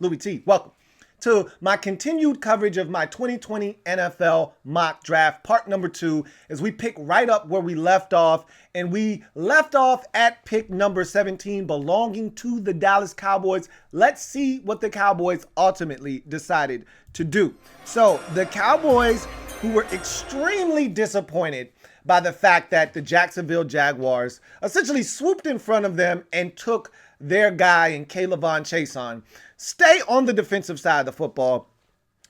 Louie T. Welcome to my continued coverage of my 2020 NFL mock draft, part number 2, as we pick right up where we left off. And we left off at pick number 17, belonging to the Dallas Cowboys. Let's see what the Cowboys ultimately decided to do. So the Cowboys, who were extremely disappointed by the fact that the Jacksonville Jaguars essentially swooped in front of them and took their guy in Javon Chason, stay on the defensive side of the football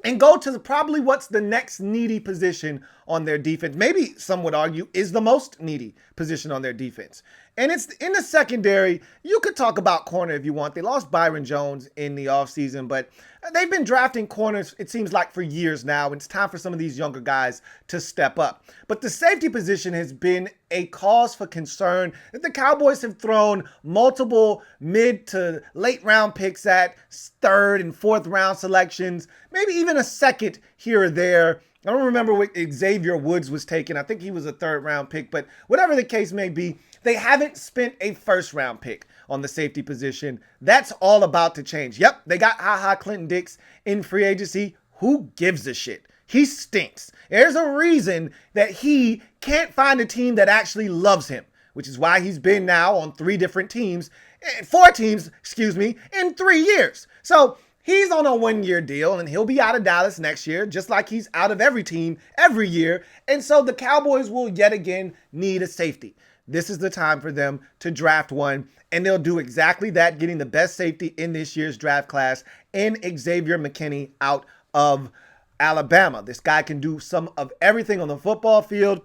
and go to probably what's the next needy position on their defense. Maybe some would argue is the most needy position on their defense. And it's in the secondary. You could talk about corner if you want. They lost Byron Jones in the offseason, but they've been drafting corners, it seems like, for years now. And it's time for some of these younger guys to step up. But the safety position has been a cause for concern that the Cowboys have thrown multiple mid to late round picks at, third and fourth round selections, maybe even a second here or there. I don't remember what Xavier Woods was taken. I think he was a third round pick, but whatever the case may be, they haven't spent a first round pick on the safety position. That's all about to change. Yep, they got Clinton Dix in free agency. Who gives a shit? He stinks. There's a reason that he can't find a team that actually loves him, which is why he's been now on 4 teams, in 3 years. So he's on a 1-year deal, and he'll be out of Dallas next year, just like he's out of every team every year. And so the Cowboys will yet again need a safety. This is the time for them to draft one, and they'll do exactly that, getting the best safety in this year's draft class in Xavier McKinney out of Alabama. This guy can do some of everything on the football field.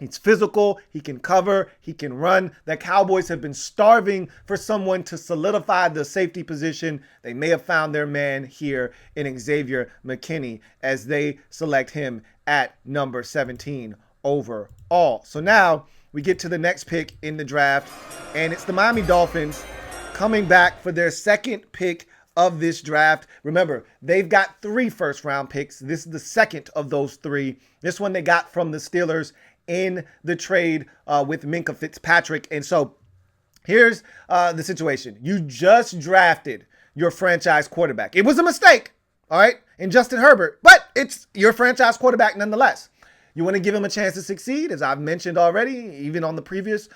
He's physical, he can cover, he can run. The Cowboys have been starving for someone to solidify the safety position. They may have found their man here in Xavier McKinney as they select him at number 17 overall. So now we get to the next pick in the draft, and it's the Miami Dolphins coming back for their second pick of this draft. Remember, they've got 3 first-round picks. This is the second of those 3. This one they got from the Steelers in the trade with Minkah Fitzpatrick. And so here's the situation. You just drafted your franchise quarterback. It was a mistake, all right, in Justin Herbert, but it's your franchise quarterback nonetheless. You want to give him a chance to succeed, as I've mentioned already, even on the previous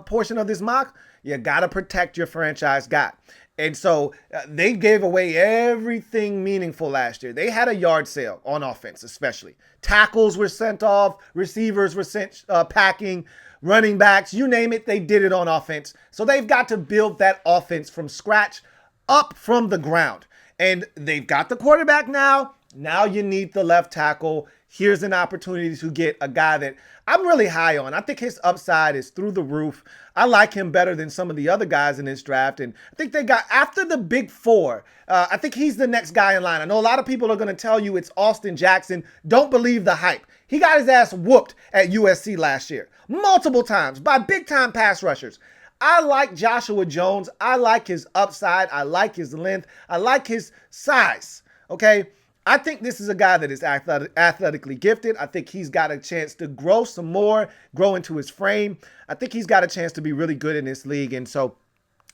portion of this mock. You got to protect your franchise guy. And so they gave away everything meaningful last year. They had a yard sale on offense, especially. Tackles were sent off. Receivers were sent packing. Running backs, you name it, they did it on offense. So they've got to build that offense from scratch, up from the ground. And they've got the quarterback now. Now you need the left tackle. Here's an opportunity to get a guy that I'm really high on. I think his upside is through the roof. I like him better than some of the other guys in this draft. And I think they got, after the big 4, I think he's the next guy in line. I know a lot of people are going to tell you it's Austin Jackson. Don't believe the hype. He got his ass whooped at USC last year, multiple times by big-time pass rushers. I like Joshua Jones. I like his upside. I like his length. I like his size, okay? I think this is a guy that is athletically gifted. I think he's got a chance to grow some more, grow into his frame. I think he's got a chance to be really good in this league. And so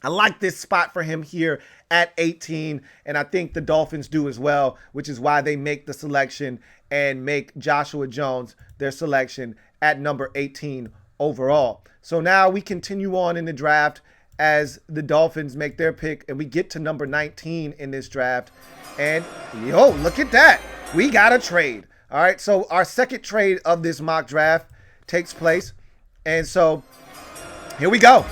I like this spot for him here at 18. And I think the Dolphins do as well, which is why they make the selection and make Joshua Jones their selection at number 18 overall. So now we continue on in the draft as the Dolphins make their pick, and we get to number 19 in this draft. And, look at that. We got a trade. All right, so our second trade of this mock draft takes place. And so here we go.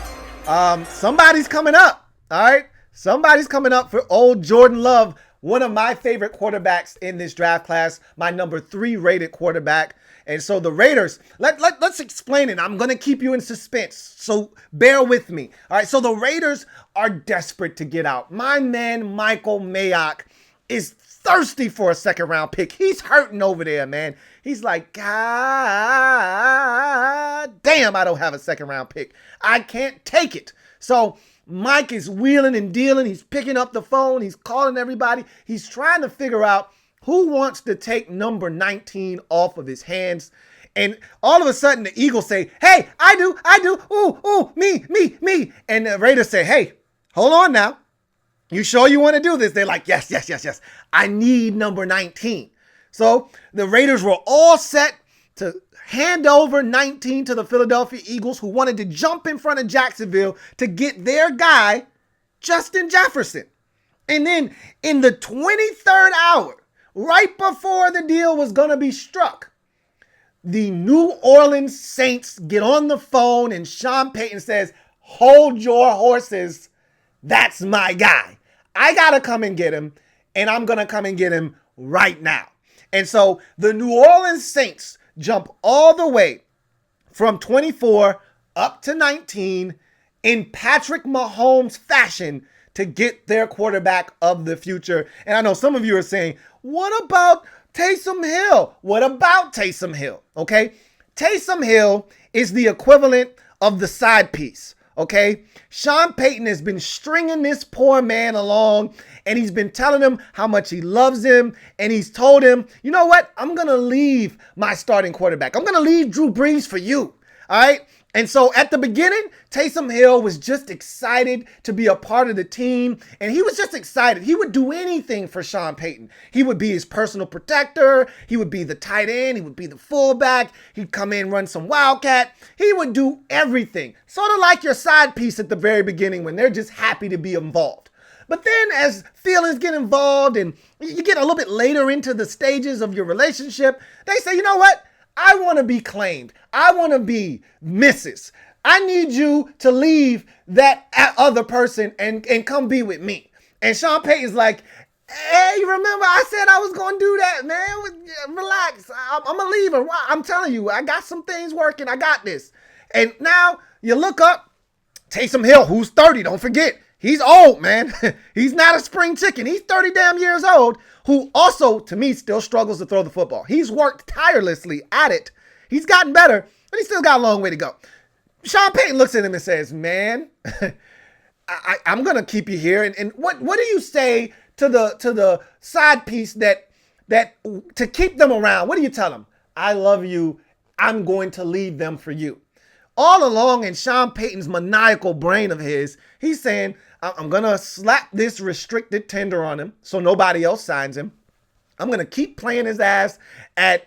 Somebody's coming up, all right? Somebody's coming up for old Jordan Love, one of my favorite quarterbacks in this draft class, my number 3 rated quarterback. And so the Raiders, let's explain it. I'm going to keep you in suspense, so bear with me. All right, so the Raiders are desperate to get out. My man, Michael Mayock, is thirsty for a second-round pick. He's hurting over there, man. He's like, God damn, I don't have a second-round pick. I can't take it. So Mike is wheeling and dealing. He's picking up the phone. He's calling everybody. He's trying to figure out who wants to take number 19 off of his hands. And all of a sudden, the Eagles say, hey, I do, ooh, me. And the Raiders say, hey, hold on now. You sure you want to do this? They're like, yes, yes, yes, yes. I need number 19. So the Raiders were all set to hand over 19 to the Philadelphia Eagles, who wanted to jump in front of Jacksonville to get their guy, Justin Jefferson. And then in the 23rd hour, right before the deal was going to be struck, the New Orleans Saints get on the phone and Sean Payton says, hold your horses. That's my guy. I got to come and get him, and I'm going to come and get him right now. And so the New Orleans Saints jump all the way from 24 up to 19 in Patrick Mahomes fashion to get their quarterback of the future. And I know some of you are saying, what about Taysom Hill? What about Taysom Hill? Okay. Taysom Hill is the equivalent of the side piece. Okay. Sean Payton has been stringing this poor man along, and he's been telling him how much he loves him. And he's told him, you know what? I'm going to leave my starting quarterback. I'm going to leave Drew Brees for you. All right. And so at the beginning, Taysom Hill was just excited to be a part of the team. And he was just excited. He would do anything for Sean Payton. He would be his personal protector. He would be the tight end. He would be the fullback. He'd come in, run some wildcat. He would do everything. Sort of like your side piece at the very beginning when they're just happy to be involved. But then as feelings get involved and you get a little bit later into the stages of your relationship, they say, you know what? I want to be claimed. I want to be Mrs. I need you to leave that other person and come be with me. And Sean Payton's like, hey, remember I said I was going to do that, man. Relax. I'm a leaver. I'm telling you, I got some things working. I got this. And now you look up Taysom Hill, who's 30. Don't forget. He's old, man. He's not a spring chicken. He's 30 damn years old, who also, to me, still struggles to throw the football. He's worked tirelessly at it. He's gotten better, but he's still got a long way to go. Sean Payton looks at him and says, man, I'm going to keep you here. And what do you say to the side piece that to keep them around? What do you tell them? I love you. I'm going to leave them for you. All along in Sean Payton's maniacal brain of his, he's saying, I'm going to slap this restricted tender on him so nobody else signs him. I'm going to keep playing his ass at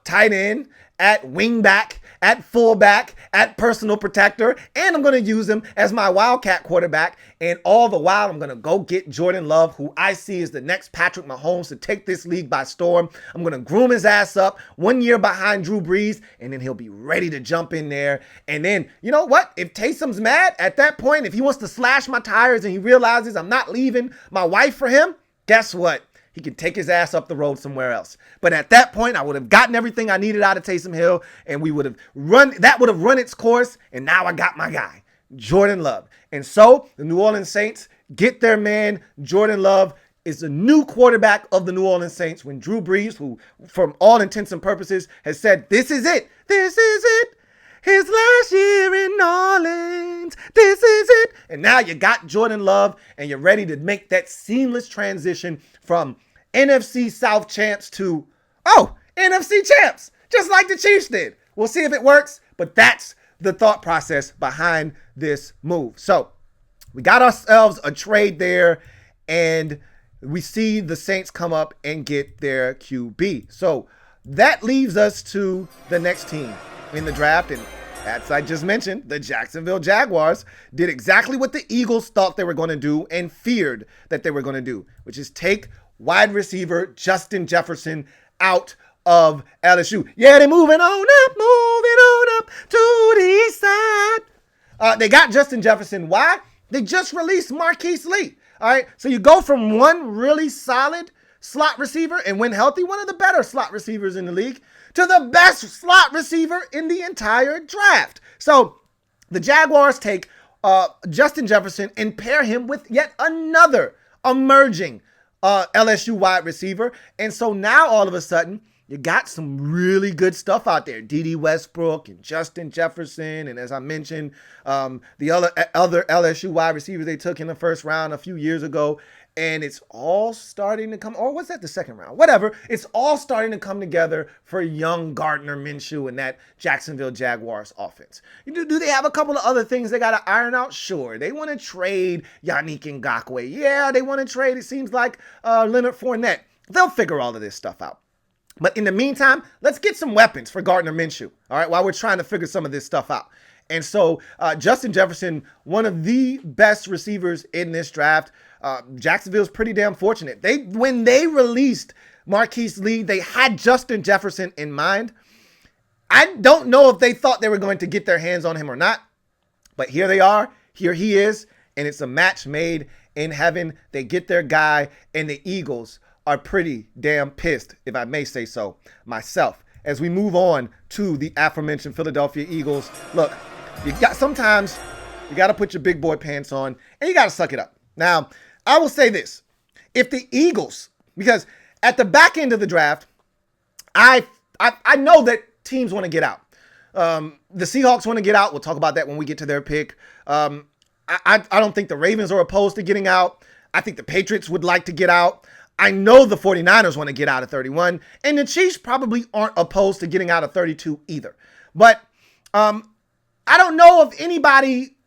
tight end, at wingback, at fullback, at personal protector, and I'm going to use him as my wildcat quarterback. And all the while, I'm going to go get Jordan Love, who I see is the next Patrick Mahomes to take this league by storm. I'm going to groom his ass up 1 year behind Drew Brees, and then he'll be ready to jump in there. And then, you know what? If Taysom's mad at that point, if he wants to slash my tires and he realizes I'm not leaving my wife for him, guess what? He can take his ass up the road somewhere else. But at that point, I would have gotten everything I needed out of Taysom Hill, and we would have run its course, and now I got my guy, Jordan Love. And so the New Orleans Saints get their man, Jordan Love, is the new quarterback of the New Orleans Saints when Drew Brees, who from all intents and purposes has said, this is it. This is it. His last year in Orleans. This is it. And now you got Jordan Love, and you're ready to make that seamless transition from NFC South champs to, NFC champs, just like the Chiefs did. We'll see if it works, but that's the thought process behind this move. So we got ourselves a trade there, and we see the Saints come up and get their QB. So that leaves us to the next team in the draft, and as I just mentioned, the Jacksonville Jaguars did exactly what the Eagles thought they were going to do and feared that they were going to do, which is take wide receiver Justin Jefferson out of LSU. Yeah, they're moving on up to the east side. They got Justin Jefferson. Why? They just released Marquise Lee. All right, so you go from one really solid slot receiver and when healthy, one of the better slot receivers in the league, to the best slot receiver in the entire draft. So the Jaguars take Justin Jefferson and pair him with yet another emerging LSU wide receiver. And so now all of a sudden, you got some really good stuff out there. D.D. Westbrook and Justin Jefferson. And as I mentioned, the other LSU wide receivers they took in the first round a few years ago. And it's all starting to come, or was that the second round? Whatever. It's all starting to come together for young Gardner Minshew and that Jacksonville Jaguars offense. Do they have a couple of other things they got to iron out? Sure. They want to trade Yannick Ngakoue. Yeah, they want to trade, it seems like, Leonard Fournette. They'll figure all of this stuff out. But in the meantime, let's get some weapons for Gardner Minshew, all right, while we're trying to figure some of this stuff out. And so Justin Jefferson, one of the best receivers in this draft. Jacksonville's pretty damn fortunate. When they released Marquise Lee, they had Justin Jefferson in mind. I don't know if they thought they were going to get their hands on him or not, but here they are. Here he is, and it's a match made in heaven. They get their guy, and the Eagles are pretty damn pissed, if I may say so myself. As we move on to the aforementioned Philadelphia Eagles, look, sometimes you got to put your big boy pants on, and you got to suck it up. Now, I will say this. If the Eagles, because at the back end of the draft, I know that teams want to get out. The Seahawks want to get out. We'll talk about that when we get to their pick. I don't think the Ravens are opposed to getting out. I think the Patriots would like to get out. I know the 49ers want to get out of 31, and the Chiefs probably aren't opposed to getting out of 32 either. But I don't know if anybody,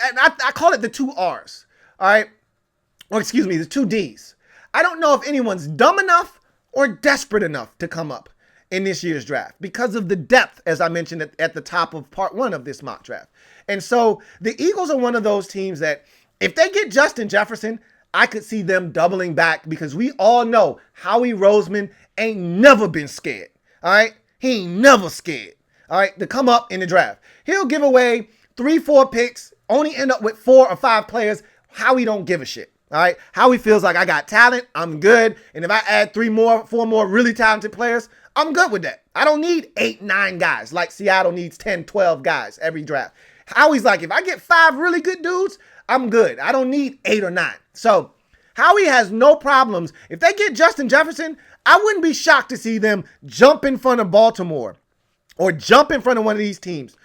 I call it the two R's, all right? Or excuse me, the two D's. I don't know if anyone's dumb enough or desperate enough to come up in this year's draft because of the depth, as I mentioned at the top of part one of this mock draft. And so the Eagles are one of those teams that if they get Justin Jefferson, I could see them doubling back because we all know Howie Roseman ain't never been scared, all right? He ain't never scared, all right, to come up in the draft. He'll give away 3-4 picks, only end up with 4 or 5 players. Howie don't give a shit. All right. Howie feels like I got talent. I'm good. And if I add 4 more really talented players, I'm good with that. I don't need 8, 9 guys like Seattle needs 10, 12 guys every draft. Howie's like, if I get 5 really good dudes, I'm good. I don't need 8 or 9. So Howie has no problems. If they get Justin Jefferson, I wouldn't be shocked to see them jump in front of Baltimore or jump in front of one of these teams.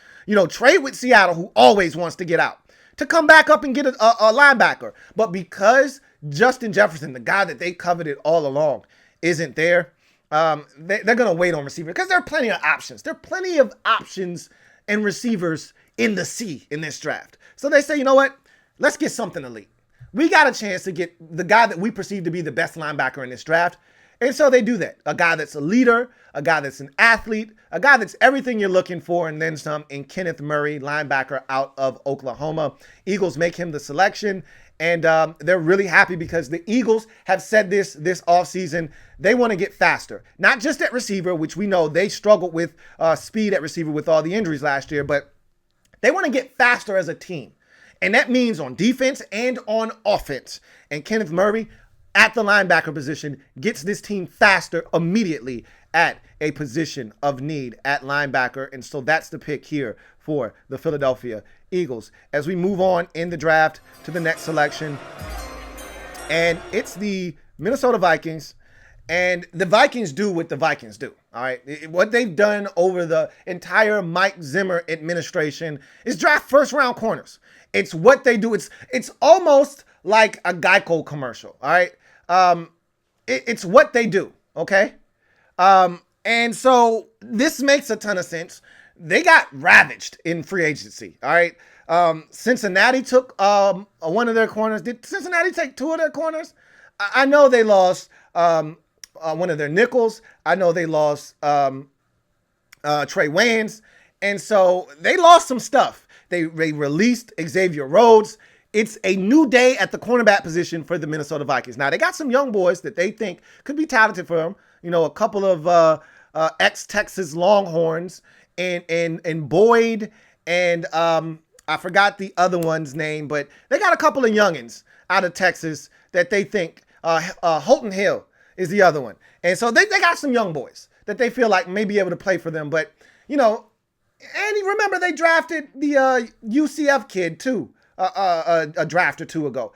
Trade with Seattle, who always wants to get out, to come back up and get a linebacker. But because Justin Jefferson, the guy that they coveted all along, isn't there, they're going to wait on receiver because there are plenty of options. There are plenty of options and receivers in the sea in this draft. So they say, you know what? Let's get something elite. We got a chance to get the guy that we perceive to be the best linebacker in this draft. And so they do that. A guy that's a leader, a guy that's an athlete, a guy that's everything you're looking for, and then some in Kenneth Murray, linebacker out of Oklahoma. Eagles make him the selection, and they're really happy because the Eagles have said this offseason. They want to get faster, not just at receiver, which we know they struggled with speed at receiver with all the injuries last year, but they want to get faster as a team. And that means on defense and on offense. And Kenneth Murray, at the linebacker position, gets this team faster immediately at a position of need at linebacker. And so that's the pick here for the Philadelphia Eagles. As we move on in the draft to the next selection, and it's the Minnesota Vikings. And the Vikings do what the Vikings do, all right? What they've done over the entire Mike Zimmer administration is draft first-round corners. It's what they do. It's almost like a Geico commercial, all right? It's what they do, okay? And so this makes a ton of sense. They got ravaged in free agency, all right? Cincinnati took one of their corners. Did Cincinnati take 2 of their corners? I know they lost one of their nickels. I know they lost Trey Wayans. And so they lost some stuff. They released Xavier Rhodes. It's a new day at the cornerback position for the Minnesota Vikings. Now, they got some young boys that they think could be talented for them. A couple of ex-Texas Longhorns and Boyd and I forgot the other one's name, but they got a couple of youngins out of Texas that they think Holton Hill is the other one. And so they got some young boys that they feel like may be able to play for them. But, and remember they drafted the UCF kid too, a draft or 2 ago.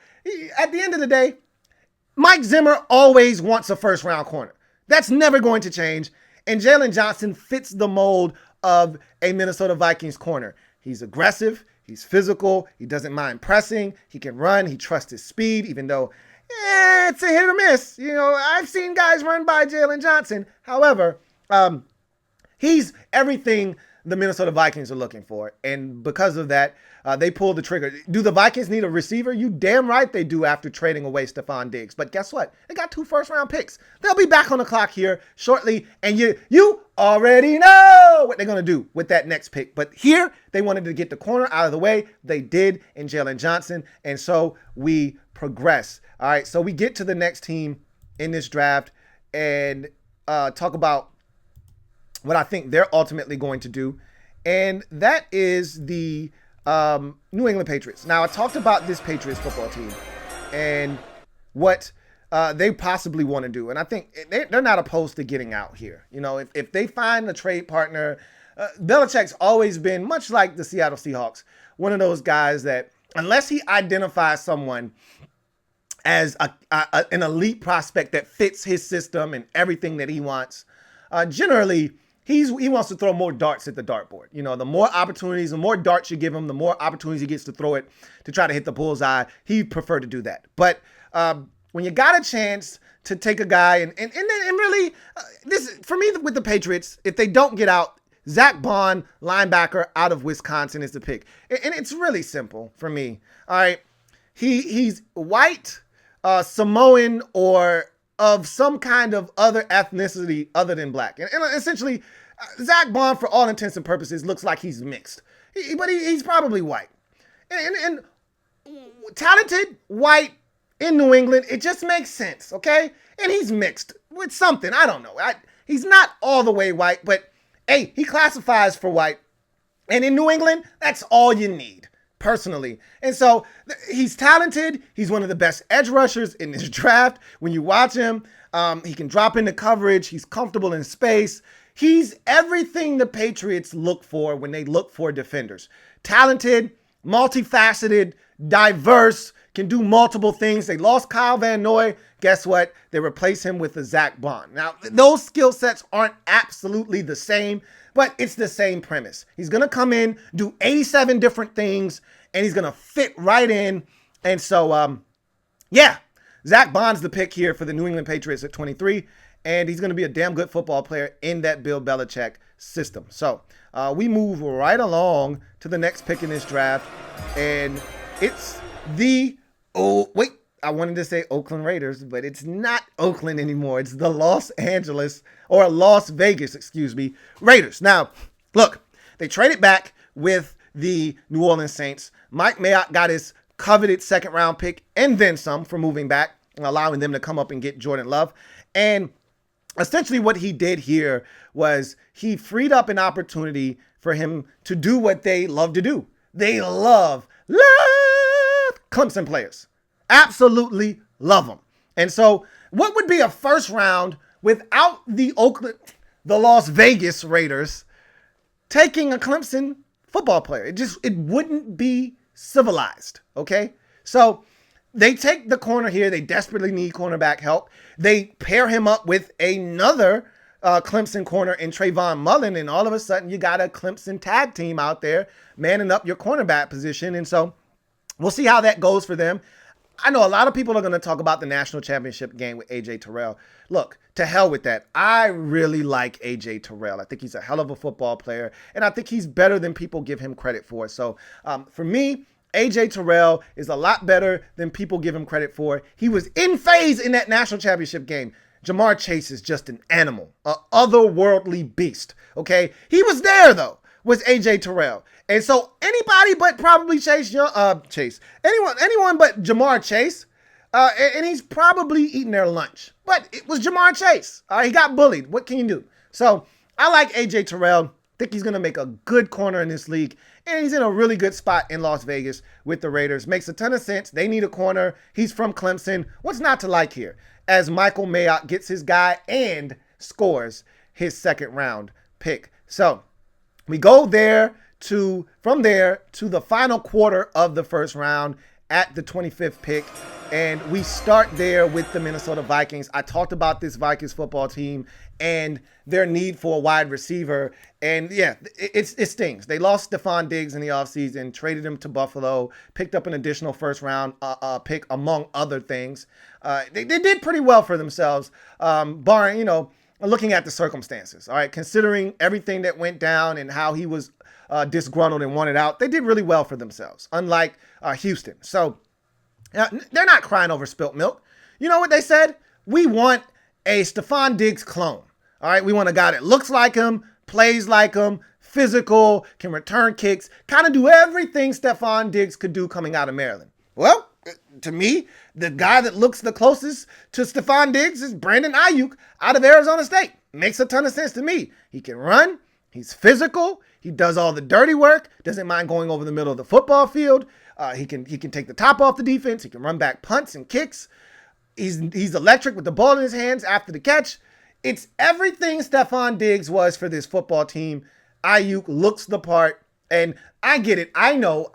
At the end of the day, Mike Zimmer always wants a first-round corner. That's never going to change. And Jaylon Johnson fits the mold of a Minnesota Vikings corner. He's aggressive. He's physical. He doesn't mind pressing. He can run. He trusts his speed, even though it's a hit or miss. I've seen guys run by Jaylon Johnson. However, he's everything the Minnesota Vikings are looking for. And because of that, they pulled the trigger. Do the Vikings need a receiver? You damn right they do after trading away Stephon Diggs. But guess what? They got 2 first-round picks. They'll be back on the clock here shortly. And you already know what they're going to do with that next pick. But here, they wanted to get the corner out of the way. They did in Jaylon Johnson. And so we progress. All right, so we get to the next team in this draft and talk about what I think they're ultimately going to do. And that is the New England Patriots. Now, I talked about this Patriots football team and what they possibly want to do. And I think they're not opposed to getting out here. If they find a trade partner, Belichick's always been, much like the Seattle Seahawks, one of those guys that unless he identifies someone as an elite prospect that fits his system and everything that he wants, generally, he wants to throw more darts at the dartboard. The more opportunities, the more darts you give him, the more opportunities he gets to throw it to try to hit the bullseye. He prefer to do that. But when you got a chance to take a guy and really, this for me with the Patriots, if they don't get out, Zach Bond, linebacker out of Wisconsin, is the pick. And it's really simple for me. All right, he's white, Samoan, or of some kind of other ethnicity other than black. And essentially, Zach Bond, for all intents and purposes, looks like he's mixed. But he's probably white. And talented, white, in New England, it just makes sense, okay? And he's mixed with something. I don't know. He's not all the way white, but, hey, he classifies for white. And in New England, that's all you need, personally. And so he's talented. He's one of the best edge rushers in this draft. When you watch him, he can drop into coverage. He's comfortable in space. He's everything the Patriots look for when they look for defenders. Talented, multifaceted, diverse, can do multiple things. They lost Kyle Van Noy. Guess what? They replace him with a Zach Bond. Now, those skill sets aren't absolutely the same, but it's the same premise. He's going to come in, do 87 different things, and he's going to fit right in. And so, Zach Bond's the pick here for the New England Patriots at 23, and he's going to be a damn good football player in that Bill Belichick system. So we move right along to the next pick in this draft, and it's I wanted to say Oakland Raiders, but it's not Oakland anymore. It's the Las Vegas, Raiders. Now, look, they traded back with the New Orleans Saints. Mike Mayock got his coveted second-round pick and then some for moving back and allowing them to come up and get Jordan Love. And essentially what he did here was he freed up an opportunity for him to do what they love to do. They love Clemson players. Absolutely love them. And so what would be a first round without the Las Vegas Raiders taking a Clemson football player? It wouldn't be civilized. Okay. So they take the corner here. They desperately need cornerback help. They pair him up with another Clemson corner in Trayvon Mullen. And all of a sudden you got a Clemson tag team out there manning up your cornerback position. And so we'll see how that goes for them. I know a lot of people are going to talk about the national championship game with A.J. Terrell. Look, to hell with that. I really like A.J. Terrell. I think he's a hell of a football player, and I think he's better than people give him credit for. So for me, A.J. Terrell is a lot better than people give him credit for. He was in phase in that national championship game. Jamar Chase is just an animal, an otherworldly beast, okay? He was there, though, was A.J. Terrell. And so anybody but probably anyone but Jamar Chase, and he's probably eating their lunch. But it was Jamar Chase. He got bullied. What can you do? So I like A.J. Terrell. Think he's going to make a good corner in this league. And he's in a really good spot in Las Vegas with the Raiders. Makes a ton of sense. They need a corner. He's from Clemson. What's not to like here? As Michael Mayock gets his guy and scores his second round pick. So we go from there to the final quarter of the first round, at the 25th pick. And we start there with the Minnesota Vikings. I talked about this Vikings football team and their need for a wide receiver. And yeah, it stings. They lost Stephon Diggs in the offseason, traded him to Buffalo, picked up an additional first round pick, among other things. They did pretty well for themselves, barring, looking at the circumstances. All right, considering everything that went down and how he was disgruntled and wanted out, they did really well for themselves, unlike Houston. So they're not crying over spilt milk. You know what they said? We want a Stephon Diggs clone. All right, we want a guy that looks like him, plays like him, physical, can return kicks, kind of do everything Stephon Diggs could do coming out of Maryland. Well, to me, the guy that looks the closest to Stephon Diggs is Brandon Ayuk out of Arizona State. Makes a ton of sense to me. He can run. He's physical. He does all the dirty work. Doesn't mind going over the middle of the football field. He can take the top off the defense. He can run back punts and kicks. He's electric with the ball in his hands after the catch. It's everything Stephon Diggs was for this football team. Ayuk looks the part, and I get it. I know,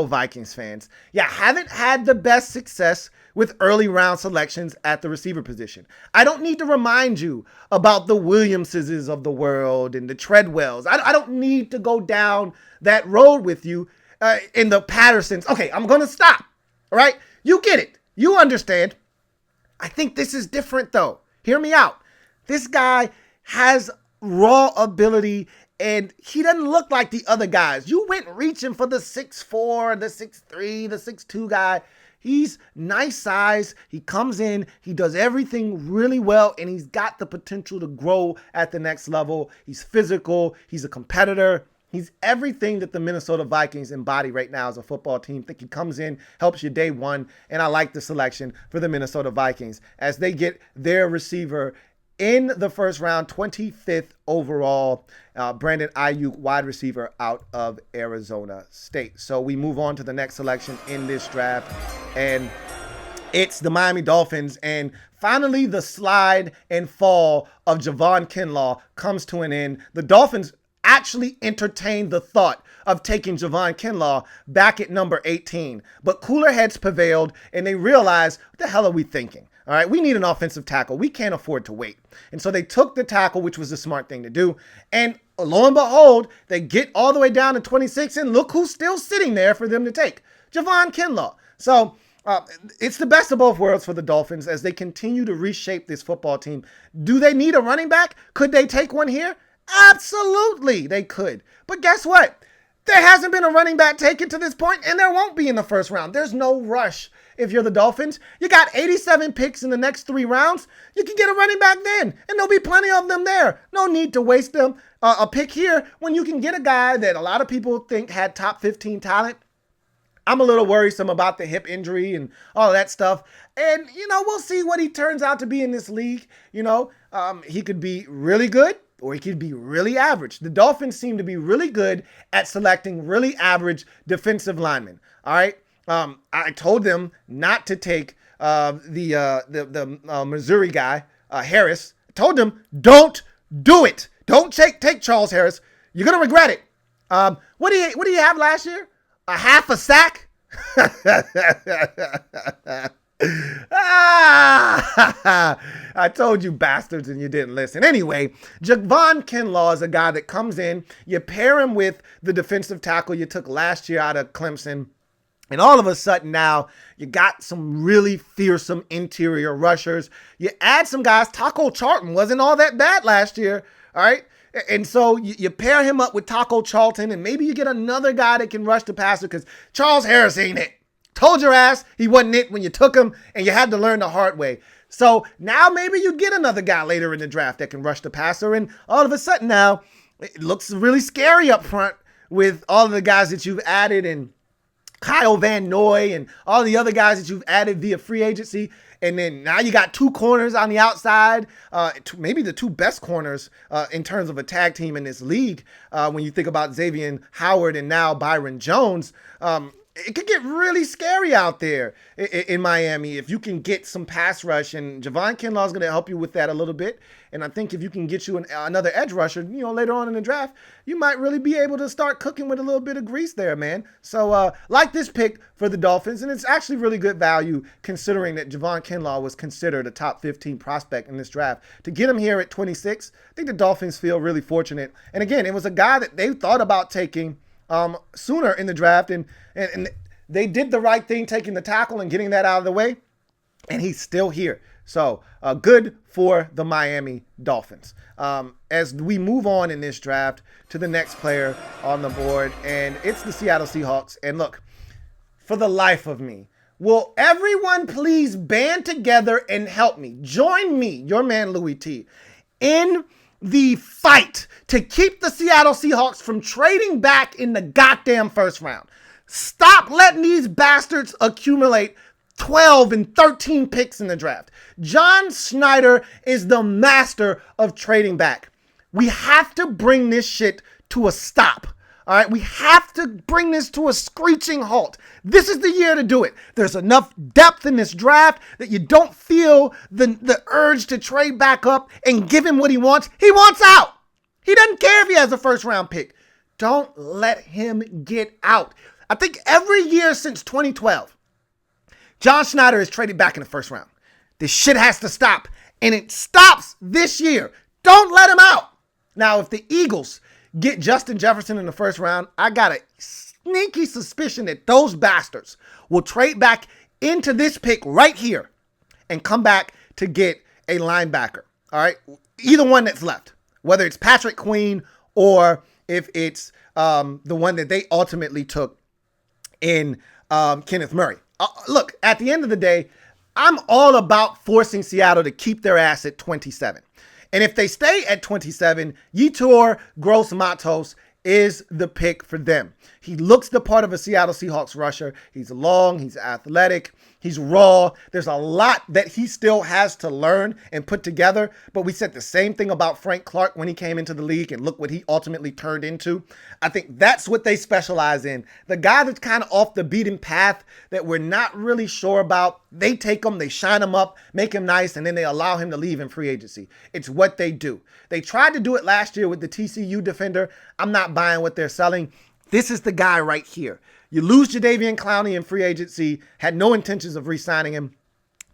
Vikings fans. Yeah, haven't had the best success with early round selections at the receiver position. I don't need to remind you about the Williamses of the world and the Treadwells. I don't need to go down that road with you in the Pattersons. Okay, I'm going to stop. All right? You get it. You understand. I think this is different, though. Hear me out. This guy has raw ability, and he doesn't look like the other guys. You went reaching for the 6'4", the 6'3", the 6'2" guy. He's nice size. He comes in. He does everything really well, and he's got the potential to grow at the next level. He's physical. He's a competitor. He's everything that the Minnesota Vikings embody right now as a football team. I think he comes in, helps you day one, and I like the selection for the Minnesota Vikings as they get their receiver in the first round, 25th overall, Brandon Ayuk, wide receiver out of Arizona State. So we move on to the next selection in this draft, and it's the Miami Dolphins. And finally, the slide and fall of Javon Kinlaw comes to an end. The Dolphins actually entertained the thought of taking Javon Kinlaw back at number 18, but cooler heads prevailed, and they realized, what the hell are we thinking? All right, we need an offensive tackle. We can't afford to wait. And so they took the tackle, which was the smart thing to do. And lo and behold, they get all the way down to 26, and look who's still sitting there for them to take, Javon Kinlaw. So it's the best of both worlds for the Dolphins as they continue to reshape this football team. Do they need a running back? Could they take one here? Absolutely, they could. But guess what? There hasn't been a running back taken to this point, and there won't be in the first round. There's no rush. If you're the Dolphins, you got 87 picks in the next 3 rounds. You can get a running back then, and there'll be plenty of them there. No need to waste them a pick here when you can get a guy that a lot of people think had top 15 talent. I'm a little worrisome about the hip injury and all of that stuff. And, we'll see what he turns out to be in this league. He could be really good, or he could be really average. The Dolphins seem to be really good at selecting really average defensive linemen. All right. I told them not to take the Missouri guy, Harris. I told them, don't do it. Don't take Charles Harris. You're going to regret it. What do you have last year? A half a sack? I told you bastards and you didn't listen. Anyway, Javon Kinlaw is a guy that comes in. You pair him with the defensive tackle you took last year out of Clemson. And all of a sudden now, you got some really fearsome interior rushers. You add some guys. Taco Charlton wasn't all that bad last year, all right? And so you pair him up with Taco Charlton, and maybe you get another guy that can rush the passer because Charles Harris ain't it. Told your ass he wasn't it when you took him, and you had to learn the hard way. So now maybe you get another guy later in the draft that can rush the passer, and all of a sudden now, it looks really scary up front with all of the guys that you've added and Kyle Van Noy and all the other guys that you've added via free agency. And then now you got 2 corners on the outside, maybe the 2 best corners in terms of a tag team in this league. When you think about Xavier Howard and now Byron Jones, it could get really scary out there in Miami if you can get some pass rush, and Javon Kinlaw is going to help you with that a little bit. And I think if you can get you another edge rusher, later on in the draft, you might really be able to start cooking with a little bit of grease there, man. So like this pick for the Dolphins, and it's actually really good value considering that Javon Kinlaw was considered a top 15 prospect in this draft. To get him here at 26, I think the Dolphins feel really fortunate. And again, it was a guy that they thought about taking sooner in the draft, and they did the right thing taking the tackle and getting that out of the way, and he's still here. So good for the Miami Dolphins. As we move on in this draft to the next player on the board, and it's the Seattle Seahawks. And look, for the life of me, will everyone please band together and help me? Join me, your man Louie T, in the fight to keep the Seattle Seahawks from trading back in the goddamn first round. Stop letting these bastards accumulate 12 and 13 picks in the draft. John Schneider is the master of trading back. We have to bring this shit to a stop. All right, we have to bring this to a screeching halt. This is the year to do it. There's enough depth in this draft that you don't feel the urge to trade back up and give him what he wants. He wants out. He doesn't care if he has a first round pick. Don't let him get out. I think every year since 2012, John Schneider has traded back in the first round. This shit has to stop, and it stops this year. Don't let him out. Now, if the Eagles get Justin Jefferson in the first round, I got a sneaky suspicion that those bastards will trade back into this pick right here and come back to get a linebacker. All right, either one that's left, whether it's Patrick Queen or if it's the one that they ultimately took in Kenneth Murray. Look, at the end of the day, I'm all about forcing Seattle to keep their ass at 27. And if they stay at 27, Yetur Gross-Matos is the pick for them. He looks the part of a Seattle Seahawks rusher. He's long, he's athletic, he's raw. There's a lot that he still has to learn and put together. But we said the same thing about Frank Clark when he came into the league, and look what he ultimately turned into. I think that's what they specialize in. The guy that's kind of off the beaten path that we're not really sure about, they take him, they shine him up, make him nice, and then they allow him to leave in free agency. It's what they do. They tried to do it last year with the TCU defender. I'm not buying what they're selling. This is the guy right here. You lose Jadeveon Clowney in free agency, had no intentions of re-signing him.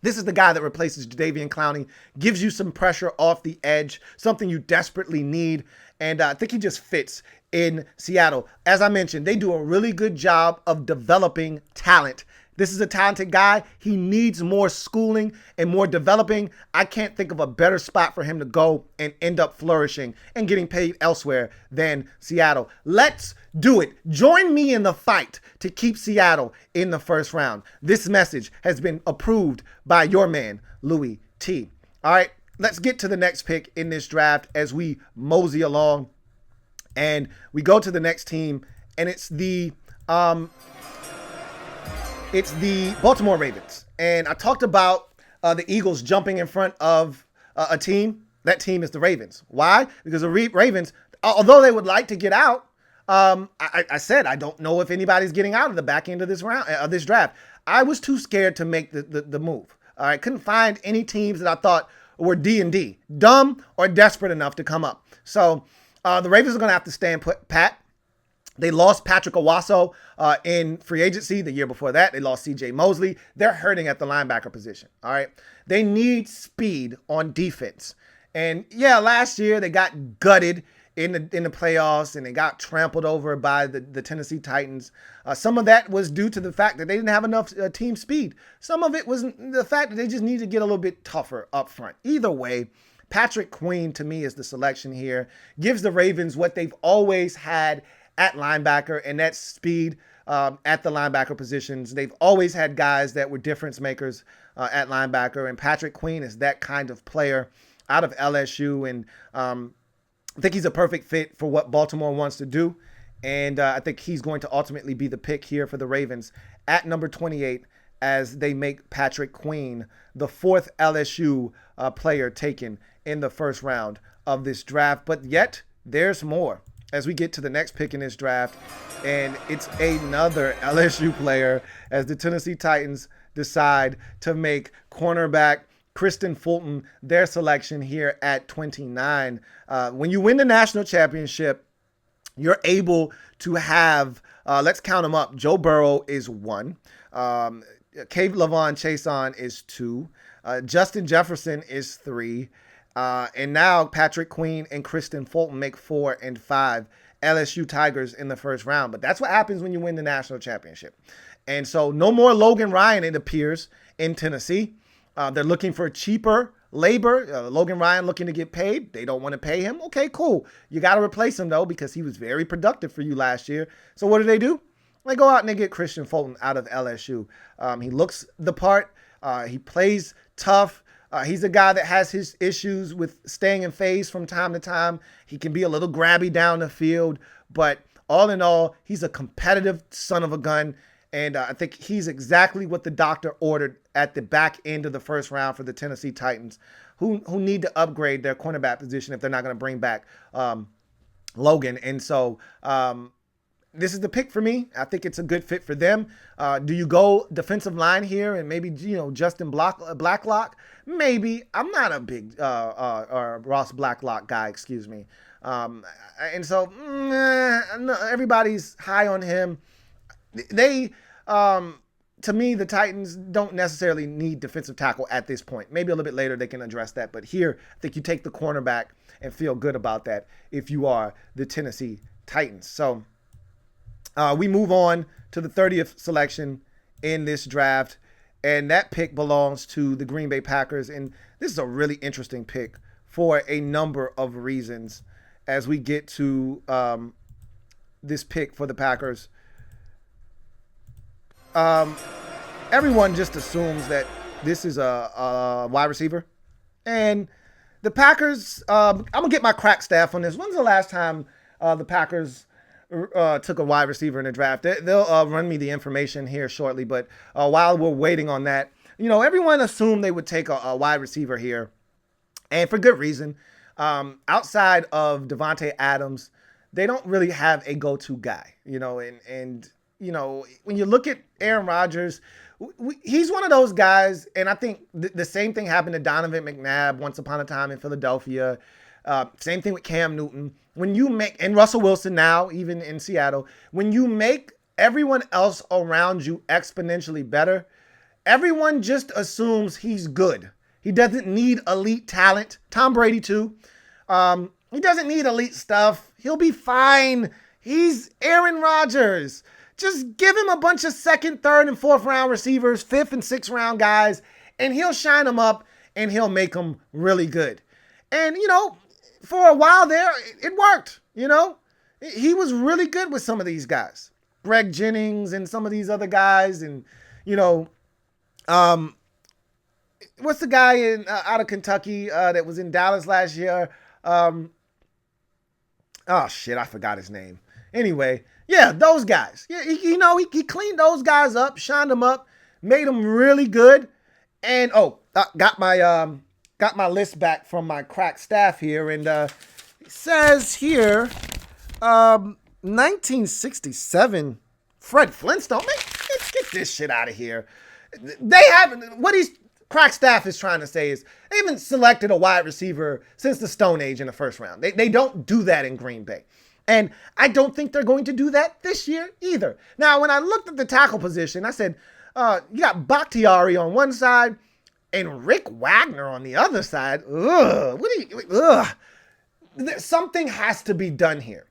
This is the guy that replaces Jadeveon Clowney, gives you some pressure off the edge, something you desperately need, and I think he just fits in Seattle. As I mentioned, they do a really good job of developing talent. This is a talented guy. He needs more schooling and more developing. I can't think of a better spot for him to go and end up flourishing and getting paid elsewhere than Seattle. Let's do it. Join me in the fight to keep Seattle in the first round. This message has been approved by your man, Louie T. All right, let's get to the next pick in this draft as we mosey along. And we go to the next team, and it's the Baltimore Ravens. And I talked about the Eagles jumping in front of a team. That team is the Ravens. Why? Because the Ravens, although they would like to get out, I said I don't know if anybody's getting out of the back end of this round of this draft. I was too scared to make the move. I couldn't find any teams that I thought were D&D, dumb or desperate enough to come up. So the Ravens are going to have to stay and put pat. They lost Patrick Owasso in free agency the year before that. They lost C.J. Mosley. They're hurting at the linebacker position, all right? They need speed on defense. And, yeah, last year they got gutted in the playoffs, and they got trampled over by the Tennessee Titans. Some of that was due to the fact that they didn't have enough team speed. Some of it was the fact that they just need to get a little bit tougher up front. Either way, Patrick Queen, to me, is the selection here. Gives the Ravens what they've always had at linebacker, and that's speed at the linebacker positions. They've always had guys that were difference makers at linebacker, and Patrick Queen is that kind of player out of LSU, and I think he's a perfect fit for what Baltimore wants to do, and I think he's going to ultimately be the pick here for the Ravens at number 28 as they make Patrick Queen the fourth LSU player taken in the first round of this draft. But yet, there's more. as we get to the next pick in this draft, and it's another LSU player as the Tennessee Titans decide to make cornerback Kristan Fulton their selection here at 29. When you win the national championship, you're able to have, let's count them up. Joe Burrow is 1. Javon Chason is 2. Justin Jefferson is 3. And now Patrick Queen and Kristan Fulton make 4 and 5 LSU Tigers in the first round. But that's what happens when you win the national championship. And so no more Logan Ryan, it appears, in Tennessee. They're looking for cheaper labor. Logan Ryan looking to get paid. They don't want to pay him. Okay, cool. You got to replace him, though, because he was very productive for you last year. So what do? They go out and they get Kristan Fulton out of LSU. He looks the part. He plays tough. He's a guy that has his issues with staying in phase from time to time. He can be a little grabby down the field, but all in all, he's a competitive son of a gun. And I think he's exactly what the doctor ordered at the back end of the first round for the Tennessee Titans, who need to upgrade their cornerback position if they're not going to bring back Logan. And so this is the pick for me. I think it's a good fit for them. Do you go defensive line here and maybe, Justin Blacklock? Maybe. I'm not a big Ross Blacklock guy, excuse me. And so everybody's high on him. They, to me, the Titans don't necessarily need defensive tackle at this point. Maybe a little bit later they can address that. But here, I think you take the cornerback and feel good about that if you are the Tennessee Titans. So we move on to the 30th selection in this draft. And that pick belongs to the Green Bay Packers. And this is a really interesting pick for a number of reasons as we get to this pick for the Packers. Everyone just assumes that this is a wide receiver. And the Packers, I'm going to get my crack staff on this. When's the last time the Packers took a wide receiver in the draft? They'll run me the information here shortly. But while we're waiting on that, everyone assumed they would take a wide receiver here. And for good reason. Outside of Devontae Adams, they don't really have a go-to guy, and when you look at Aaron Rodgers, he's one of those guys, and I think the same thing happened to Donovan McNabb once upon a time in Philadelphia. Same thing with Cam Newton. And Russell Wilson now, even in Seattle, when you make everyone else around you exponentially better, everyone just assumes he's good. He doesn't need elite talent. Tom Brady too. He doesn't need elite stuff. He'll be fine. He's Aaron Rodgers. Just give him a bunch of second, third, and fourth round receivers, fifth and sixth round guys, and he'll shine them up and he'll make them really good. And, for a while there, it worked, He was really good with some of these guys. Greg Jennings and some of these other guys. And, what's the guy out of Kentucky that was in Dallas last year? I forgot his name. Anyway, yeah, those guys. Yeah, he cleaned those guys up, shined them up, made them really good. And got my list back from my crack staff here, and it says here, 1967, Fred Flintstone. Man, let's get this shit out of here. They haven't. What he's crack staff is trying to say is they haven't selected a wide receiver since the Stone Age in the first round. They don't do that in Green Bay. And I don't think they're going to do that this year either. Now, when I looked at the tackle position, I said, you got Bakhtiari on one side and Rick Wagner on the other side. Something has to be done here.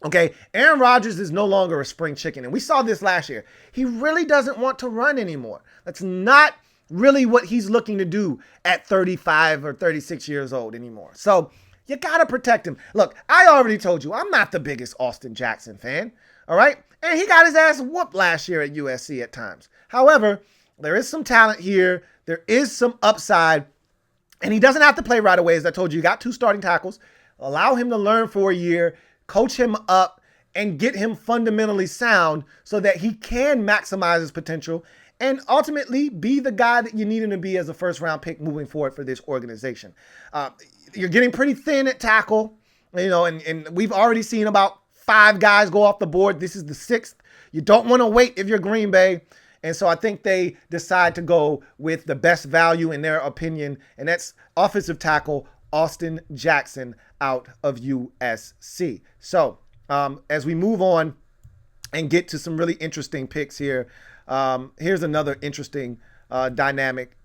Okay, Aaron Rodgers is no longer a spring chicken. And we saw this last year. He really doesn't want to run anymore. That's not really what he's looking to do at 35 or 36 years old anymore. So you got to protect him. Look, I already told you, I'm not the biggest Austin Jackson fan, all right? And he got his ass whooped last year at USC at times. However, there is some talent here. There is some upside. And he doesn't have to play right away. As I told you, you got 2 starting tackles. Allow him to learn for a year, coach him up, and get him fundamentally sound so that he can maximize his potential and ultimately be the guy that you need him to be as a first-round pick moving forward for this organization. You're getting pretty thin at tackle. And we've already seen about 5 guys go off the board. This is the 6th. You don't want to wait if you're Green Bay. And so I think they decide to go with the best value in their opinion, and that's offensive tackle Austin Jackson out of USC. So as we move on and get to some really interesting picks here, here's another interesting dynamic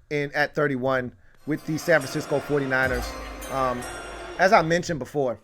at 31 with the San Francisco 49ers. As I mentioned before,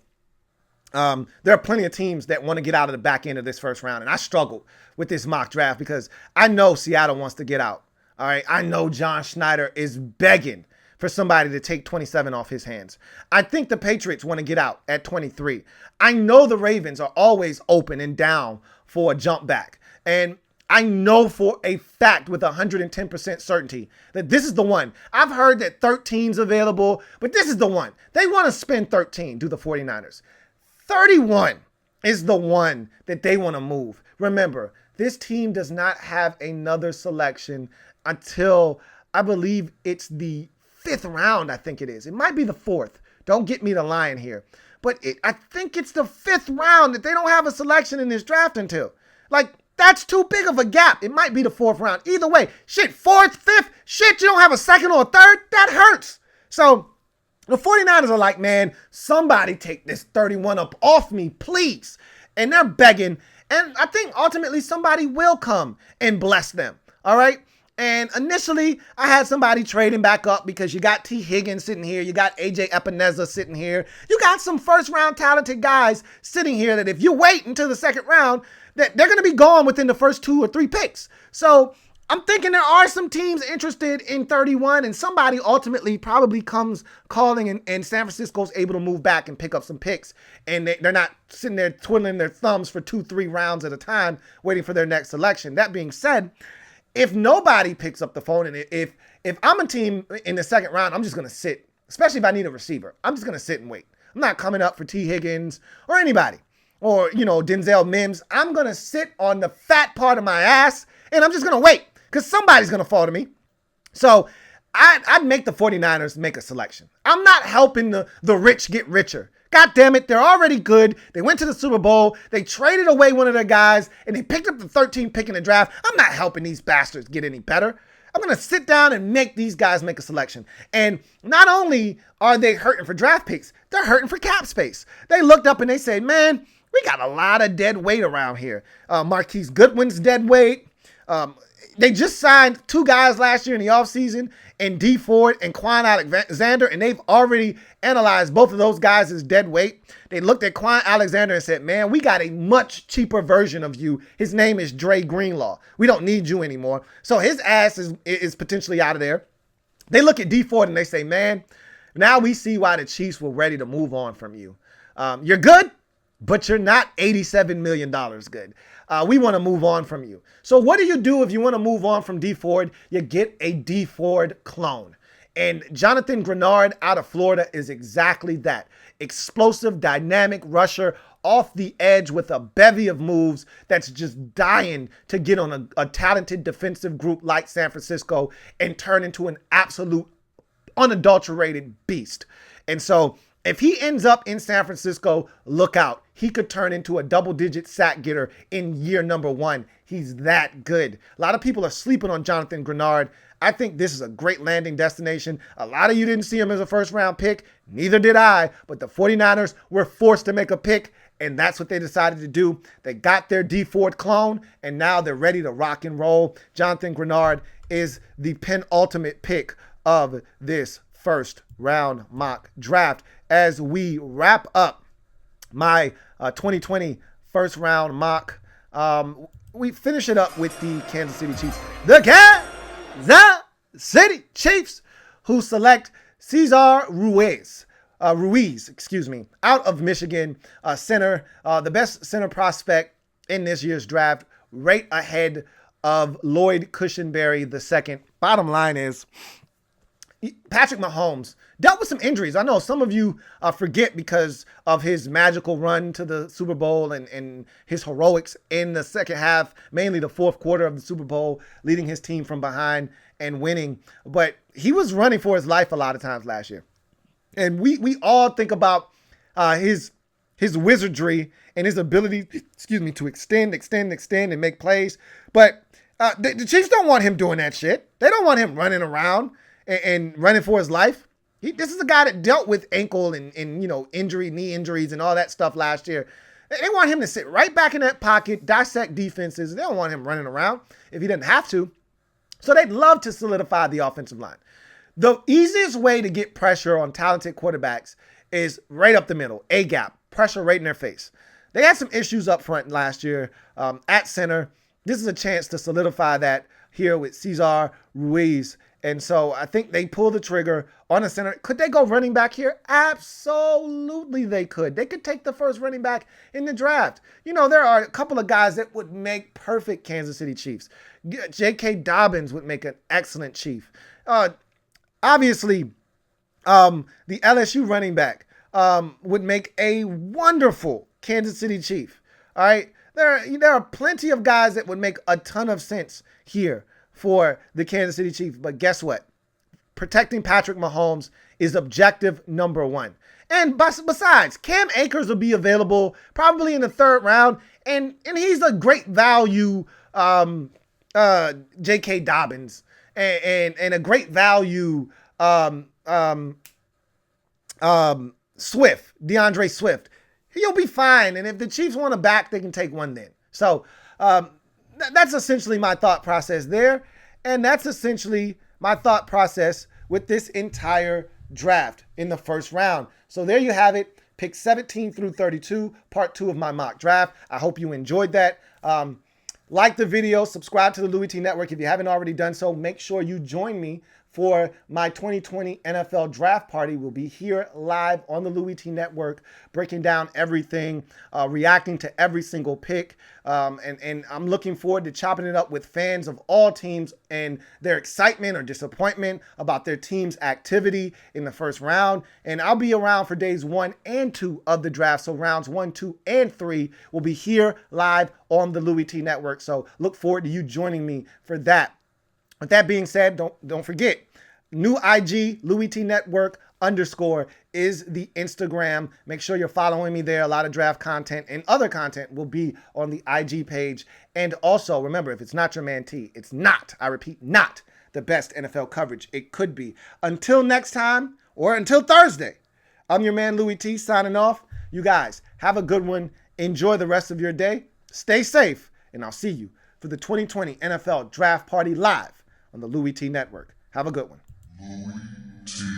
there are plenty of teams that want to get out of the back end of this first round. And I struggled with this mock draft because I know Seattle wants to get out. All right. I know John Schneider is begging for somebody to take 27 off his hands. I think the Patriots want to get out at 23. I know the Ravens are always open and down for a jump back. And I know for a fact with 110% certainty that this is the one. I've heard that 13's available, but this is the one. They want to spend 13, do the 49ers. 31 is the one that they want to move. Remember, this team does not have another selection until I believe it's the 5th round, I think it is. It might be the 4th. Don't get me to lying here. But I think it's the 5th round that they don't have a selection in this draft until. Like, that's too big of a gap. It might be the 4th round. Either way, shit, 4th, 5th, shit, you don't have a 2nd or a 3rd? That hurts. So the 49ers are like, man, somebody take this 31 up off me, please. And they're begging. And I think ultimately somebody will come and bless them. All right. And initially, I had somebody trading back up because you got T. Higgins sitting here. You got A.J. Epineza sitting here. You got some first-round talented guys sitting here that if you wait until the 2nd round, that they're going to be gone within the first 2 or 3 picks. So I'm thinking there are some teams interested in 31, and somebody ultimately probably comes calling, and San Francisco's able to move back and pick up some picks. And they're not sitting there twiddling their thumbs for 2-3 rounds at a time waiting for their next selection. That being said, if nobody picks up the phone, and if I'm a team in the 2nd round, I'm just going to sit, especially if I need a receiver. I'm just going to sit and wait. I'm not coming up for T. Higgins or anybody or, Denzel Mims. I'm going to sit on the fat part of my ass, and I'm just going to wait because somebody's going to fall to me. So I'd make the 49ers make a selection. I'm not helping the rich get richer. God damn it, they're already good. They went to the Super Bowl. They traded away one of their guys, and they picked up the 13th pick in the draft. I'm not helping these bastards get any better. I'm going to sit down and make these guys make a selection. And not only are they hurting for draft picks, they're hurting for cap space. They looked up and they said, man, we got a lot of dead weight around here. Marquise Goodwin's dead weight. They just signed 2 guys last year in the offseason, and D Ford and Quan Alexander, and they've already analyzed both of those guys as dead weight. They looked at Quan Alexander and said, man, we got a much cheaper version of you. His name is Dre Greenlaw. We don't need you anymore. So his ass is potentially out of there. They look at D Ford and they say, man, now we see why the Chiefs were ready to move on from you. You're good, but you're not $87 million good. We want to move on from you. So what do you do if you want to move on from D Ford? You get a D Ford clone. And Jonathan Grenard out of Florida is exactly that. Explosive, dynamic rusher off the edge with a bevy of moves that's just dying to get on a talented defensive group like San Francisco and turn into an absolute unadulterated beast. And so if he ends up in San Francisco, look out. He could turn into a double-digit sack getter in year number 1. He's that good. A lot of people are sleeping on Jonathan Grenard. I think this is a great landing destination. A lot of you didn't see him as a first-round pick. Neither did I. But the 49ers were forced to make a pick, and that's what they decided to do. They got their D Ford clone, and now they're ready to rock and roll. Jonathan Grenard is the penultimate pick of this first-round mock draft. As we wrap up my 2020 first-round mock, we finish it up with the Kansas City Chiefs. The Kansas City Chiefs, who select Cesar Ruiz, out of Michigan, center, the best center prospect in this year's draft, right ahead of Lloyd Cushenberry II. Bottom line is, Patrick Mahomes dealt with some injuries. I know some of you forget because of his magical run to the Super Bowl and his heroics in the second half, mainly the 4th quarter of the Super Bowl, leading his team from behind and winning. But he was running for his life a lot of times last year. And we all think about his wizardry and his ability, to extend and make plays. But the Chiefs don't want him doing that shit. They don't want him running around and running for his life. This is a guy that dealt with ankle and knee injuries and all that stuff last year. They want him to sit right back in that pocket, dissect defenses. They don't want him running around if he didn't have to. So they'd love to solidify the offensive line. The easiest way to get pressure on talented quarterbacks is right up the middle, A-gap, pressure right in their face. They had some issues up front last year at center. This is a chance to solidify that here with Cesar Ruiz. And so I think they pull the trigger on the center. Could they go running back here? Absolutely they could. They could take the first running back in the draft. There are a couple of guys that would make perfect Kansas City Chiefs. J.K. Dobbins would make an excellent Chief. Obviously, the LSU running back would make a wonderful Kansas City Chief. All right? There are plenty of guys that would make a ton of sense here for the Kansas City Chiefs. But guess what? Protecting Patrick Mahomes is objective number one. And besides, Cam Akers will be available probably in the third round. And he's a great value J.K. Dobbins and a great value DeAndre Swift. He'll be fine. And if the Chiefs want a back, they can take one then. So that's essentially my thought process there. And that's essentially my thought process with this entire draft in the first round. So there you have it. Pick 17 through 32, part 2 of my mock draft. I hope you enjoyed that. Like the video, subscribe to the Louie T Network. If you haven't already done so, make sure you join me for my 2020 NFL Draft Party. We'll be here live on the Louie T Network, breaking down everything, reacting to every single pick. And I'm looking forward to chopping it up with fans of all teams and their excitement or disappointment about their team's activity in the first round. And I'll be around for days 1 and 2 of the draft. So rounds 1, 2, and 3 will be here live on the Louie T Network. So look forward to you joining me for that. With that being said, don't forget, new IG, Louie T Network _ is the Instagram. Make sure you're following me there. A lot of draft content and other content will be on the IG page. And also, remember, if it's not your man T, it's not, I repeat, not the best NFL coverage it could be. Until next time, or until Thursday, I'm your man Louie T signing off. You guys, have a good one. Enjoy the rest of your day. Stay safe, and I'll see you for the 2020 NFL Draft Party live on the Louie T Network. Have a good one. Louie T.